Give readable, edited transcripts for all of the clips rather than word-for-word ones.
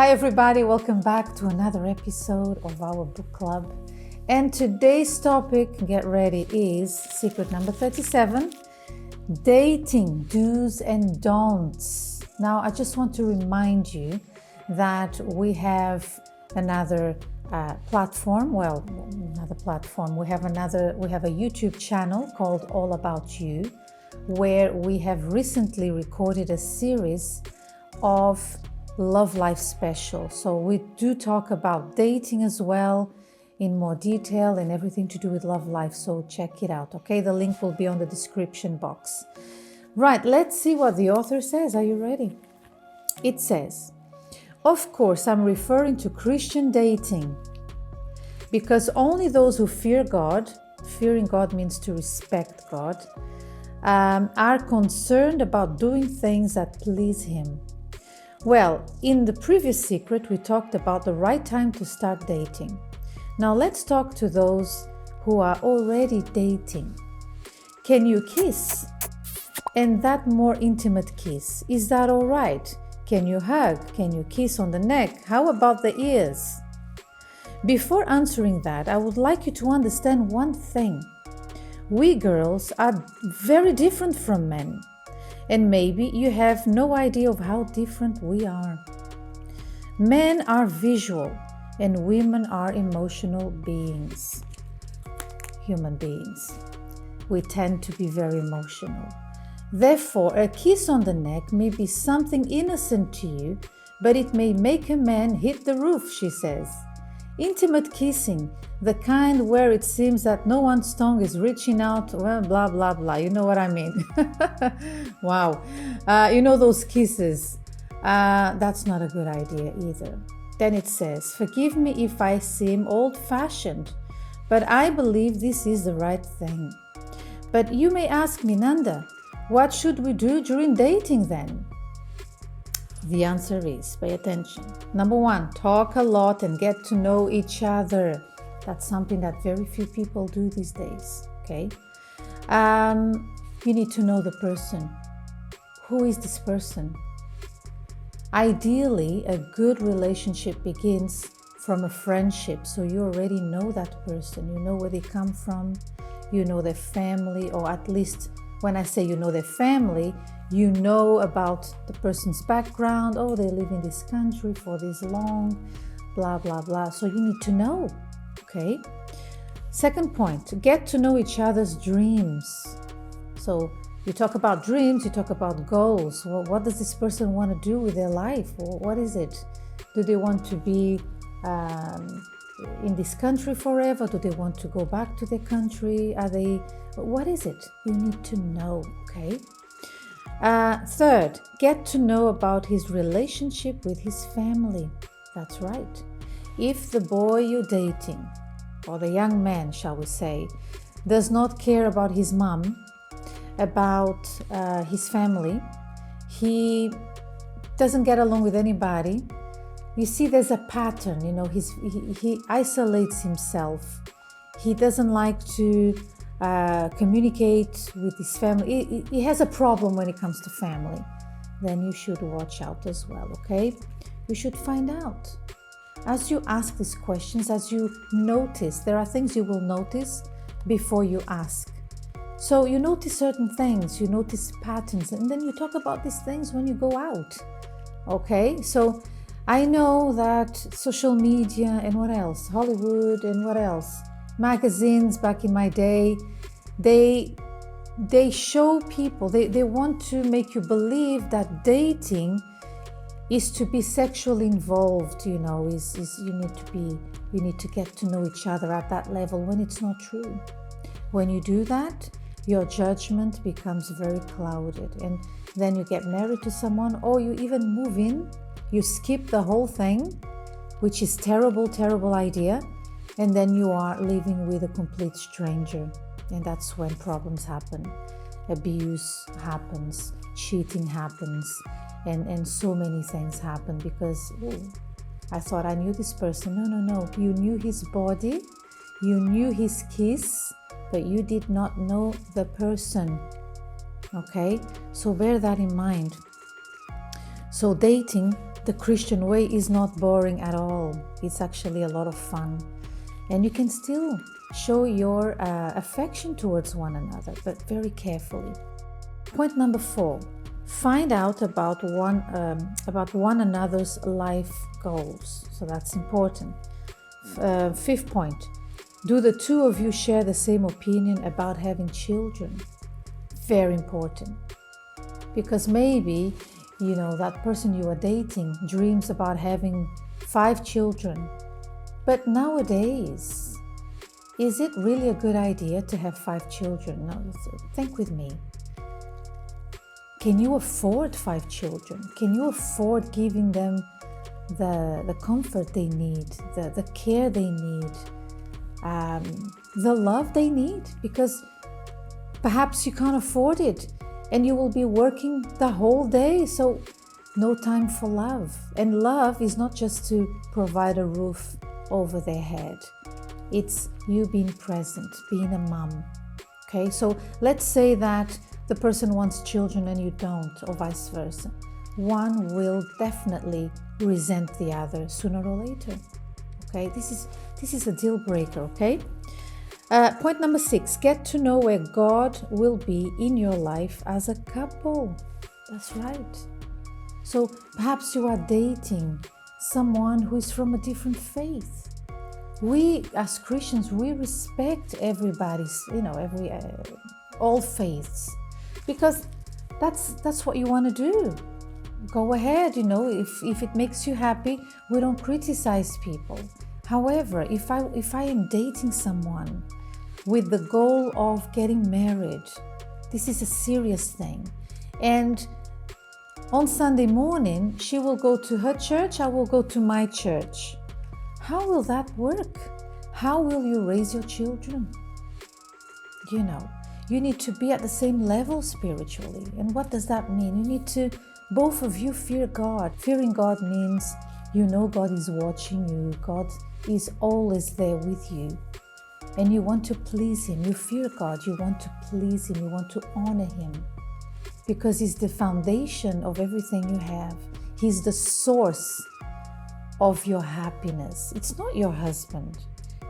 Hi everybody, welcome back to another episode of our book club. And today's topic, get ready, is secret number 37, dating do's and don'ts. Now, I just want to remind you that we have another platform. We have a YouTube channel called All About You, where we have recently recorded a series of love life special. So we do talk about dating as well in more detail and everything to do with love life. So check it out. Okay, the link will be on the description box. Right, let's see what the author says. Are you ready? It says, of course, I'm referring to Christian dating because only those who fear God, fearing God means to respect God, are concerned about doing things that please Him. Well, in the previous secret, we talked about the right time to start dating. Now let's talk to those who are already dating. Can you kiss? And that more intimate kiss, is that all right? Can you hug? Can you kiss on the neck? How about the ears? Before answering that, I would like you to understand one thing. We girls are very different from men. And maybe you have no idea of how different we are. Men are visual and women are emotional beings, human beings. We tend to be very emotional. Therefore, a kiss on the neck may be something innocent to you, but it may make a man hit the roof, she says. Intimate kissing, the kind where it seems that no one's tongue is reaching out, well, blah, blah, blah. You know what I mean? Wow. You know those kisses. That's not a good idea either. Then it says, forgive me if I seem old-fashioned, but I believe this is the right thing. But you may ask me, Nanda, what should we do during dating then? The answer is, pay attention. Number one, talk a lot and get to know each other. That's something that very few people do these days, okay? You need to know the person. Who is this person? Ideally, a good relationship begins from a friendship, so you already know that person. You know where they come from, you know their family, or at least when I say you know their family, you know about the person's background. Oh, they live in this country for this long, blah, blah, blah. So you need to know, okay? Second point, get to know each other's dreams. So you talk about dreams, you talk about goals. Well, what does this person want to do with their life? What is it? Do they want to be in this country forever? Do they want to go back to their country? What is it? You need to know, okay? Third, get to know about his relationship with his family. That's right. If the boy you're dating, or the young man, shall we say, does not care about his mom, about his family, he doesn't get along with anybody, you see there's a pattern, you know, he isolates himself. He doesn't like to communicate with his family. He has a problem when it comes to family. Then you should watch out as well, okay? You should find out. As you ask these questions, as you notice, there are things you will notice before you ask. So you notice certain things, you notice patterns, and then you talk about these things when you go out, okay? So I know that social media and what else, Hollywood and what else, magazines back in my day, they show people, they want to make you believe that dating is to be sexually involved, you know, you need to get to know each other at that level, when it's not true. When you do that, your judgment becomes very clouded, and then you get married to someone, or you even move in, you skip the whole thing, which is terrible idea, and then you are living with a complete stranger, and that's when problems happen. Abuse happens, cheating happens, and so many things happen because I thought I knew this person. No, you knew his body, you knew his kiss, but you did not know the person, okay? So bear that in mind. So dating The Christian way is not boring at all. It's actually a lot of fun. And you can still show your affection towards one another, but very carefully. Point number 4, find out about one another's life goals. So that's important. 5th point, do the two of you share the same opinion about having children? Very important. Because maybe, that person you are dating dreams about having 5 children. But nowadays, is it really a good idea to have 5 children? No, think with me. Can you afford 5 children? Can you afford giving them the comfort they need, the care they need, the love they need? Because perhaps you can't afford it and you will be working the whole day, so no time for love. And love is not just to provide a roof over their head. It's you being present, being a mom. Okay, so let's say that the person wants children and you don't, or vice versa. One will definitely resent the other sooner or later. Okay, this is a deal breaker. Okay. Point number 6, get to know where God will be in your life as a couple. That's right. So perhaps you are dating someone who is from a different faith. We as Christians, we respect everybody's, all faiths, because that's what you want to do. Go ahead, if it makes you happy, we don't criticize people. However, if I am dating someone with the goal of getting married, this is a serious thing. And on Sunday morning, she will go to her church, I will go to my church. How will that work? How will you raise your children? You need to be at the same level spiritually. And what does that mean? You need to, both of you, fear God. Fearing God means God is watching you. God is always there with you. And you want to please Him. You fear God. You want to please Him. You want to honor Him. Because He's the foundation of everything you have. He's the source of your happiness. It's not your husband.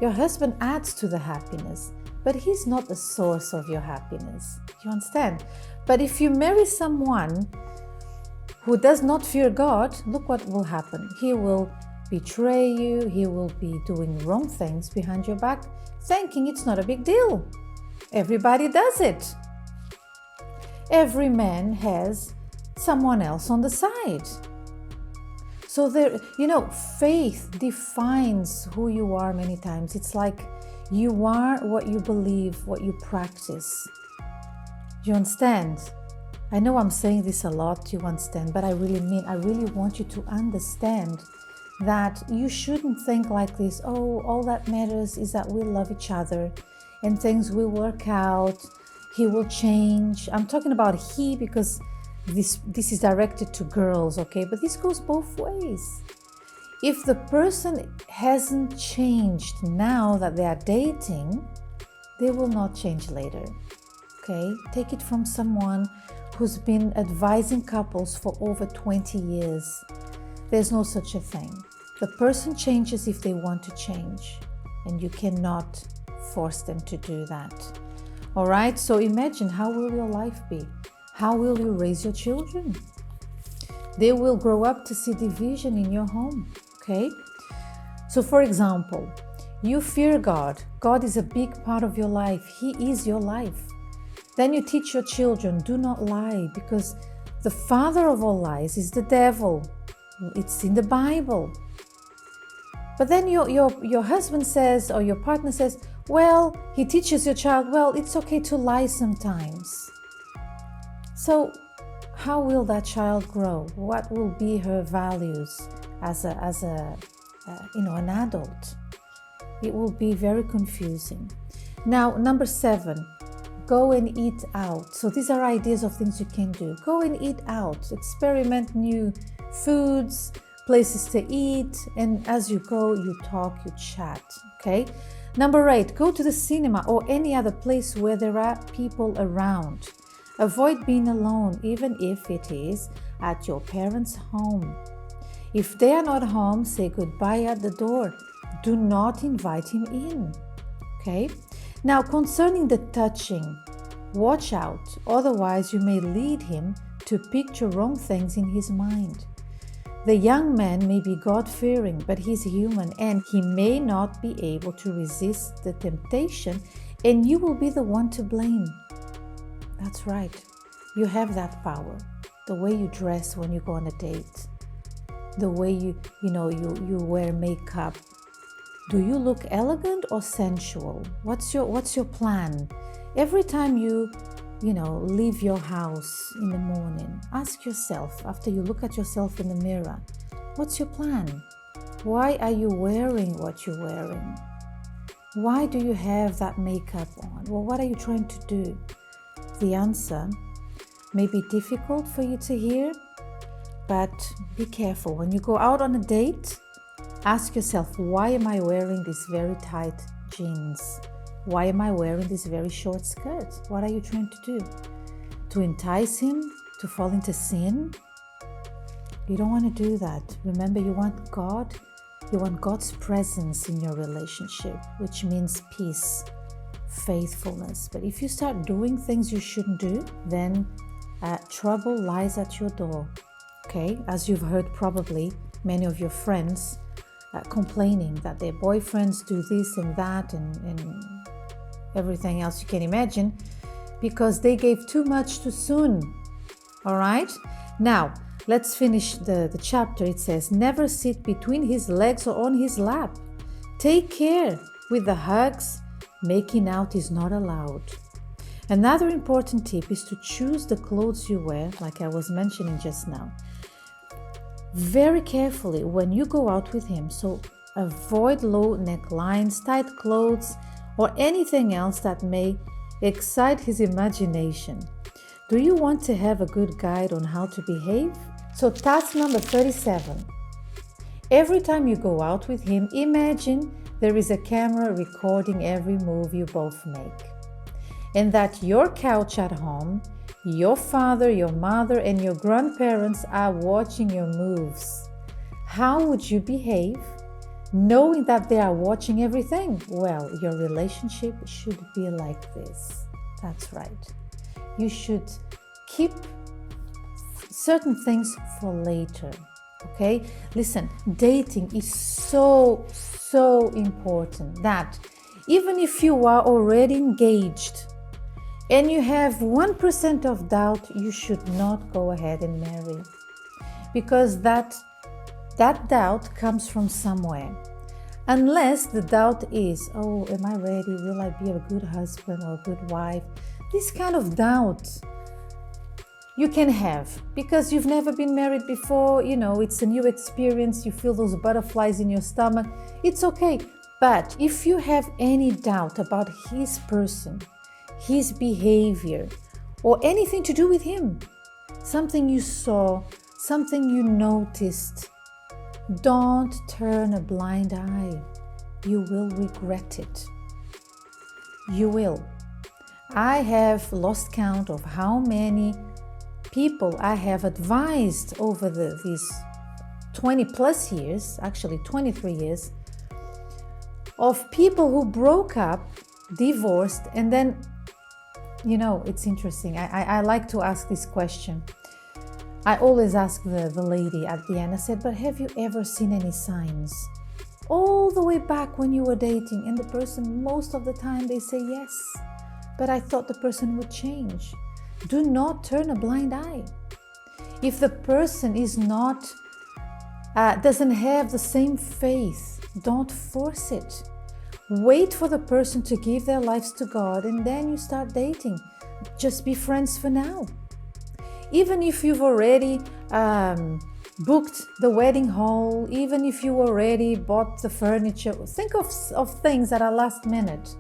Your husband adds to the happiness, but he's not the source of your happiness. Do you understand? But if you marry someone who does not fear God, look what will happen. He will betray you. He will be doing wrong things behind your back, thinking it's not a big deal. Everybody does it. Every man has someone else on the side. So faith defines who you are many times. It's like you are what you believe, what you practice. Do you understand? I know I'm saying this a lot, you understand, but I really want you to understand that you shouldn't think like this. Oh, all that matters is that we love each other and things will work out. He will change. I'm talking about he because this is directed to girls, okay? But this goes both ways. If the person hasn't changed now that they are dating, they will not change later, okay? Take it from someone who's been advising couples for over 20 years. There's no such a thing. The person changes if they want to change, and you cannot force them to do that. All right, so imagine, how will your life be? How will you raise your children? They will grow up to see division in your home, okay? So for example, you fear God. God is a big part of your life. He is your life. Then you teach your children, do not lie, because the father of all lies is the devil. It's in the Bible. But then your husband says, or your partner says, well, he teaches your child, well, it's okay to lie sometimes. So how will that child grow? What will be her values as an adult? It will be very confusing. Now, number 7, go and eat out. So these are ideas of things you can do. Go and eat out, experiment new foods, places to eat, and as you go, you talk, you chat, okay? Number 8, go to the cinema or any other place where there are people around. Avoid being alone, even if it is at your parents' home. If they are not home, say goodbye at the door. Do not invite him in. Okay? Now, concerning the touching, watch out, otherwise you may lead him to picture wrong things in his mind. The young man may be God-fearing, but he's human and he may not be able to resist the temptation, and you will be the one to blame. That's right. You have that power. The way you dress when you go on a date, the way you wear makeup. Do you look elegant or sensual? What's your plan? Every time you leave your house in the morning, ask yourself, after you look at yourself in the mirror, what's your plan? Why are you wearing what you're wearing? Why do you have that makeup on? Well, what are you trying to do? The answer may be difficult for you to hear, but be careful. When you go out on a date, ask yourself, why am I wearing these very tight jeans? Why am I wearing this very short skirt? What are you trying to do? To entice him to fall into sin? You don't want to do that. Remember, you want God. You want God's presence in your relationship, which means peace, faithfulness. But if you start doing things you shouldn't do, then trouble lies at your door. Okay? As you've heard probably many of your friends complaining that their boyfriends do this and that and everything else you can imagine because they gave too much too soon. All right? Now, let's finish the chapter. It says, never sit between his legs or on his lap. Take care with the hugs. Making out is not allowed. Another important tip is to choose the clothes you wear, like I was mentioning just now, very carefully when you go out with him. So avoid low necklines, tight clothes, or anything else that may excite his imagination. Do you want to have a good guide on how to behave? So task number 37. Every time you go out with him, imagine there is a camera recording every move you both make. And that your couch at home, your father, your mother, and your grandparents are watching your moves. How would you behave knowing that they are watching everything? Well, your relationship should be like this. That's right. You should keep certain things for later. Okay? Listen, dating is so important that even if you are already engaged and you have 1% of doubt, you should not go ahead and marry. Because that doubt comes from somewhere. Unless the doubt is, oh, am I ready? Will I be a good husband or a good wife? This kind of doubt you can have because you've never been married before. It's a new experience. You feel those butterflies in your stomach. It's okay. But if you have any doubt about his person, his behavior, or anything to do with him, something you saw, something you noticed, don't turn a blind eye. You will regret it. You will. I have lost count of how many people I have advised over these 20 plus years, actually 23 years, of people who broke up, divorced, and then, it's interesting. I like to ask this question. I always ask the lady at the end, I said, but have you ever seen any signs? All the way back when you were dating, and the person, most of the time, they say yes. But I thought the person would change. Do not turn a blind eye. If the person is not, doesn't have the same faith, don't force it. Wait for the person to give their lives to God, and then you start dating. Just be friends for now. Even if you've already booked the wedding hall, even if you already bought the furniture, think of things that are last minute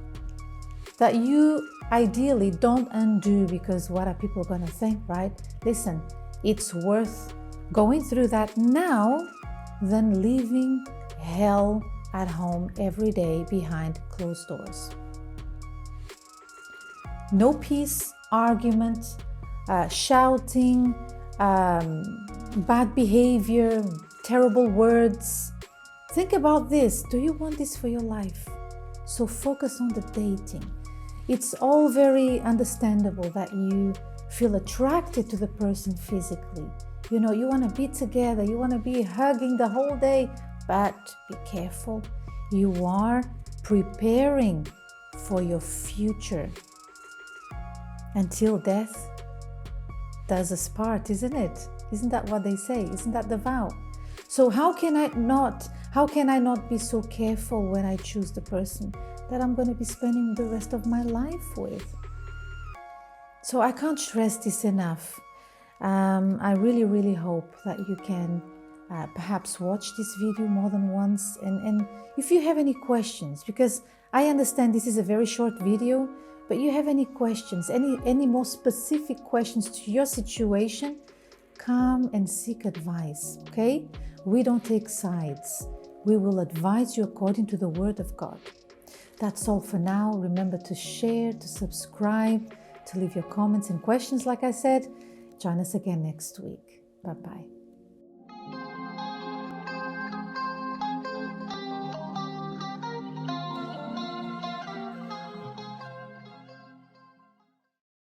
that you ideally don't undo because what are people going to think, right? Listen, it's worth going through that now than leaving hell at home every day behind closed doors. No peace, argument, shouting, bad behavior, terrible words. Think about this. Do you want this for your life? So focus on the dating. It's all very understandable that you feel attracted to the person physically. You know, you want to be together, you want to be hugging the whole day, but be careful. You are preparing for your future. Until death does us part, isn't it? Isn't that what they say? Isn't that the vow? So how can I not be so careful when I choose the person that I'm going to be spending the rest of my life with? So I can't stress this enough. I really, really hope that you can perhaps watch this video more than once. And if you have any questions, because I understand this is a very short video, but you have any questions, any more specific questions to your situation, come and seek advice, okay? We don't take sides. We will advise you according to the Word of God. That's all for now. Remember to share, to subscribe, to leave your comments and questions, like I said. Join us again next week. Bye-bye.